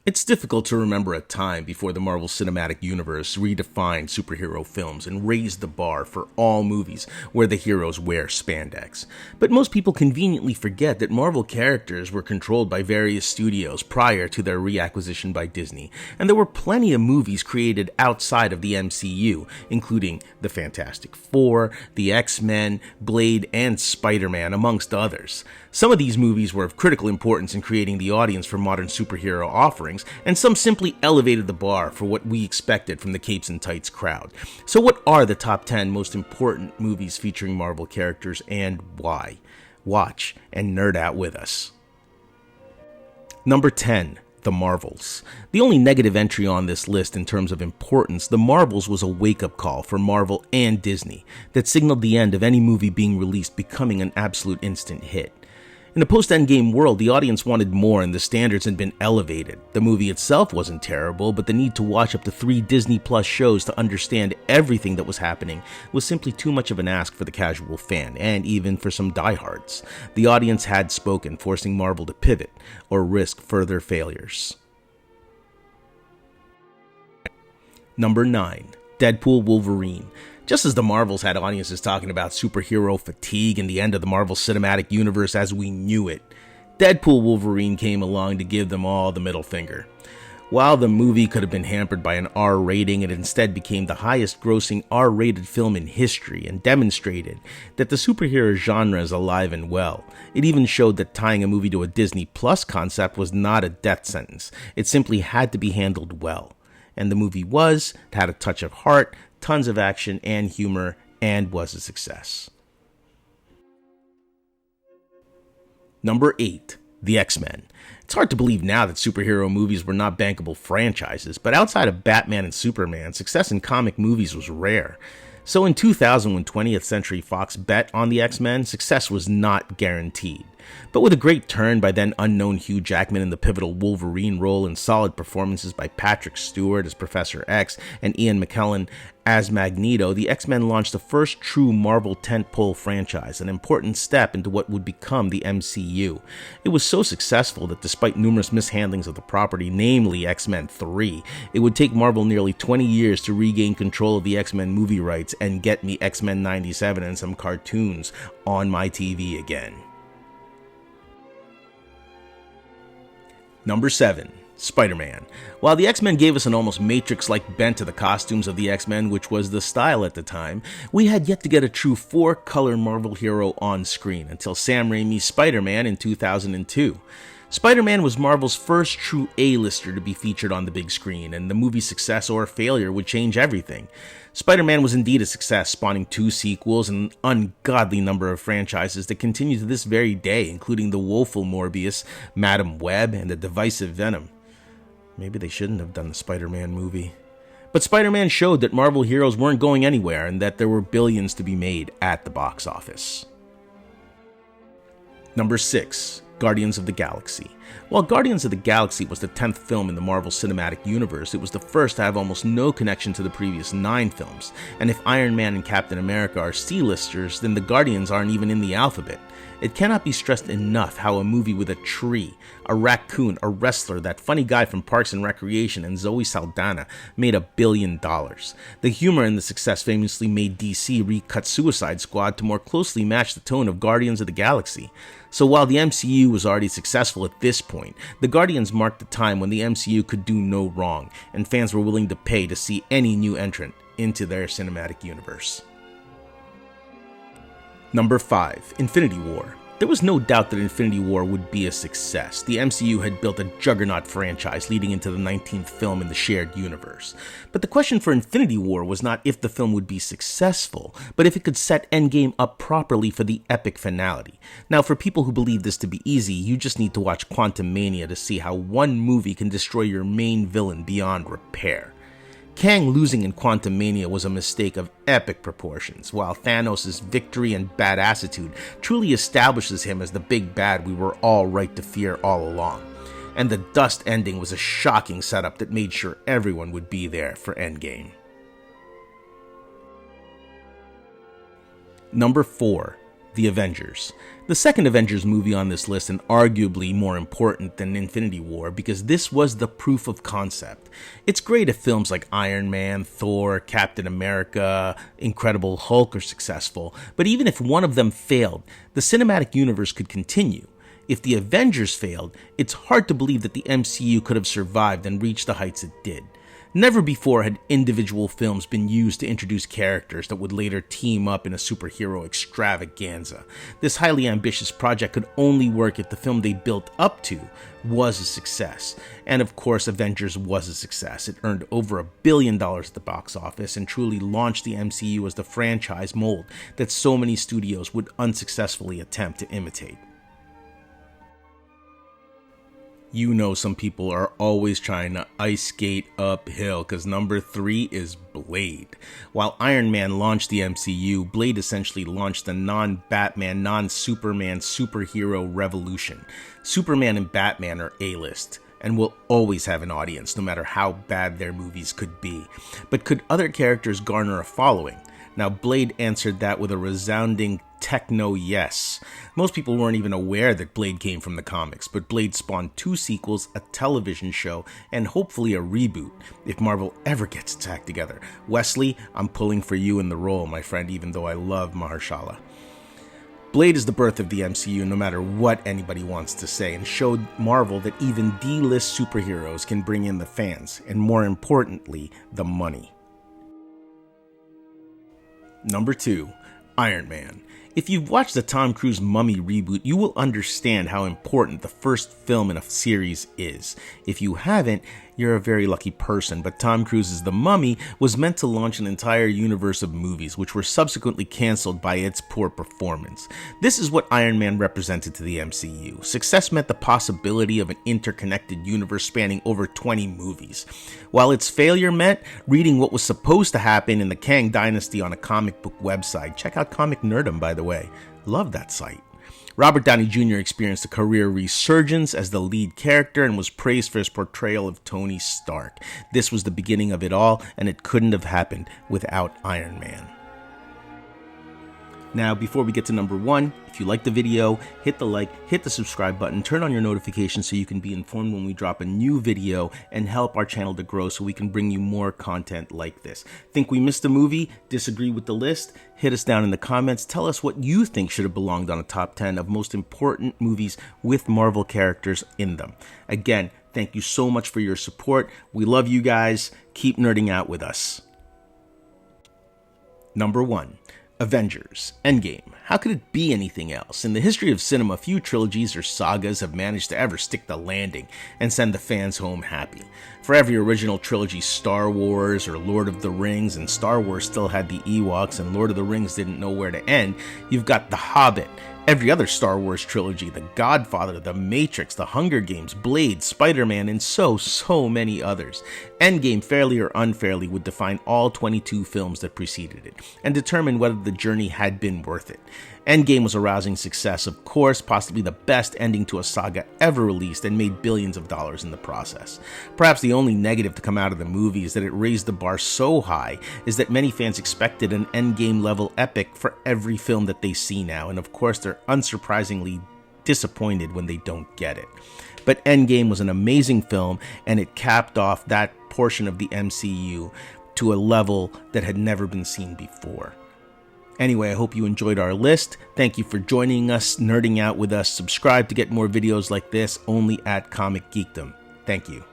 It's difficult to remember a time before the Marvel Cinematic Universe redefined superhero films and raised the bar for all movies where the heroes wear spandex. But most people conveniently forget that Marvel characters were controlled by various studios prior to their reacquisition by Disney, and there were plenty of movies created outside of the MCU, including The Fantastic Four, The X-Men, Blade, and Spider-Man, amongst others. Some of these movies were of critical importance in creating the audience for modern superhero offerings, and some simply elevated the bar for what we expected from the capes and tights crowd. So what are the top 10 most important movies featuring Marvel characters and why? Watch and nerd out with us. Number 10. The Marvels. The only negative entry on this list in terms of importance, The Marvels was a wake-up call for Marvel and Disney that signaled the end of any movie being released becoming an absolute instant hit. In a post-Endgame world, the audience wanted more and the standards had been elevated. The movie itself wasn't terrible, but the need to watch up to 3 Disney Plus shows to understand everything that was happening was simply too much of an ask for the casual fan, and even for some diehards. The audience had spoken, forcing Marvel to pivot or risk further failures. Number 9. Deadpool Wolverine. Just as the Marvels had audiences talking about superhero fatigue and the end of the Marvel Cinematic Universe as we knew it, Deadpool Wolverine came along to give them all the middle finger. While the movie could have been hampered by an R rating, it instead became the highest grossing R-rated film in history and demonstrated that the superhero genre is alive and well. It even showed that tying a movie to a Disney Plus concept was not a death sentence. It simply had to be handled well. And the movie it had a touch of heart, tons of action and humor, and was a success. Number 8. The X-Men. It's hard to believe now that superhero movies were not bankable franchises, but outside of Batman and Superman, success in comic movies was rare. So in 2000, when 20th Century Fox bet on the X-Men, success was not guaranteed. But with a great turn by then unknown Hugh Jackman in the pivotal Wolverine role and solid performances by Patrick Stewart as Professor X and Ian McKellen as Magneto, the X-Men launched the first true Marvel tentpole franchise, an important step into what would become the MCU. It was so successful that despite numerous mishandlings of the property, namely X-Men 3, it would take Marvel nearly 20 years to regain control of the X-Men movie rights and get me X-Men 97 and some cartoons on my TV again. Number 7. Spider-Man. While the X-Men gave us an almost Matrix-like bent to the costumes of the X-Men, which was the style at the time, we had yet to get a true 4-color Marvel hero on screen until Sam Raimi's Spider-Man in 2002. Spider-Man was Marvel's first true A-lister to be featured on the big screen, and the movie's success or failure would change everything. Spider-Man was indeed a success, spawning 2 sequels and an ungodly number of franchises that continue to this very day, including the woeful Morbius, Madam Web, and the divisive Venom. Maybe they shouldn't have done the Spider-Man movie. But Spider-Man showed that Marvel heroes weren't going anywhere and that there were billions to be made at the box office. Number 6. Guardians of the Galaxy. While Guardians of the Galaxy was the 10th film in the Marvel Cinematic Universe, it was the first to have almost no connection to the previous 9 films, and if Iron Man and Captain America are C-listers, then the Guardians aren't even in the alphabet. It cannot be stressed enough how a movie with a tree, a raccoon, a wrestler, that funny guy from Parks and Recreation, and Zoe Saldana made $1 billion. The humor and the success famously made DC recut Suicide Squad to more closely match the tone of Guardians of the Galaxy. So while the MCU was already successful at this point, the Guardians marked the time when the MCU could do no wrong, and fans were willing to pay to see any new entrant into their cinematic universe. Number 5. Infinity War. There was no doubt that Infinity War would be a success. The MCU had built a juggernaut franchise leading into the 19th film in the shared universe. But the question for Infinity War was not if the film would be successful, but if it could set Endgame up properly for the epic finality. Now, for people who believe this to be easy, you just need to watch Quantumania to see how one movie can destroy your main villain beyond repair. Kang losing in Quantumania was a mistake of epic proportions, while Thanos' victory and badassitude truly establishes him as the big bad we were all right to fear all along. And the dust ending was a shocking setup that made sure everyone would be there for Endgame. Number 4. The Avengers. The second Avengers movie on this list, and arguably more important than Infinity War, because this was the proof of concept. It's great if films like Iron Man, Thor, Captain America, Incredible Hulk are successful, but even if one of them failed, the cinematic universe could continue. If the Avengers failed, it's hard to believe that the MCU could have survived and reached the heights it did. Never before had individual films been used to introduce characters that would later team up in a superhero extravaganza. This highly ambitious project could only work if the film they built up to was a success. And of course, Avengers was a success. It earned over $1 billion at the box office and truly launched the MCU as the franchise mold that so many studios would unsuccessfully attempt to imitate. You know some people are always trying to ice skate uphill because number 3 is Blade. While Iron Man launched the MCU, Blade essentially launched the non-Batman, non-Superman superhero revolution. Superman and Batman are A-list and will always have an audience no matter how bad their movies could be. But could other characters garner a following? Now, Blade answered that with a resounding techno yes. Most people weren't even aware that Blade came from the comics, but Blade spawned 2 sequels, a television show, and hopefully a reboot, if Marvel ever gets its act together. Wesley, I'm pulling for you in the role, my friend, even though I love Mahershala. Blade is the birth of the MCU no matter what anybody wants to say, and showed Marvel that even D-list superheroes can bring in the fans, and more importantly, the money. Number 2, Iron Man. If you've watched the Tom Cruise Mummy reboot, you will understand how important the first film in a series is. If you haven't, you're a very lucky person, but Tom Cruise's The Mummy was meant to launch an entire universe of movies, which were subsequently canceled by its poor performance. This is what Iron Man represented to the MCU. Success meant the possibility of an interconnected universe spanning over 20 movies, while its failure meant reading what was supposed to happen in the Kang Dynasty on a comic book website. Check out Comic Nerdum, by the way. Love that site. Robert Downey Jr. experienced a career resurgence as the lead character and was praised for his portrayal of Tony Stark. This was the beginning of it all, and it couldn't have happened without Iron Man. Now, before we get to number 1, if you like the video, hit the like, hit the subscribe button, turn on your notifications so you can be informed when we drop a new video and help our channel to grow so we can bring you more content like this. Think we missed a movie? Disagree with the list? Hit us down in the comments. Tell us what you think should have belonged on a top 10 of most important movies with Marvel characters in them. Again, thank you so much for your support. We love you guys. Keep nerding out with us. Number 1. Avengers Endgame. How could it be anything else? In the history of cinema, few trilogies or sagas have managed to ever stick the landing and send the fans home happy. For every original trilogy, Star Wars or Lord of the Rings, and Star Wars still had the Ewoks and Lord of the Rings didn't know where to end, you've got The Hobbit. Every other Star Wars trilogy, The Godfather, The Matrix, The Hunger Games, Blade, Spider-Man, and so many others. Endgame, fairly or unfairly, would define all 22 films that preceded it, and determine whether the journey had been worth it. Endgame was a rousing success, of course, possibly the best ending to a saga ever released, and made billions of dollars in the process. Perhaps the only negative to come out of the movie is that it raised the bar so high is that many fans expected an Endgame-level epic for every film that they see now, and of course they're unsurprisingly disappointed when they don't get it. But Endgame was an amazing film, and it capped off that portion of the MCU to a level that had never been seen before. Anyway, I hope you enjoyed our list. Thank you for joining us, nerding out with us. Subscribe to get more videos like this only at Comic Geekdom. Thank you.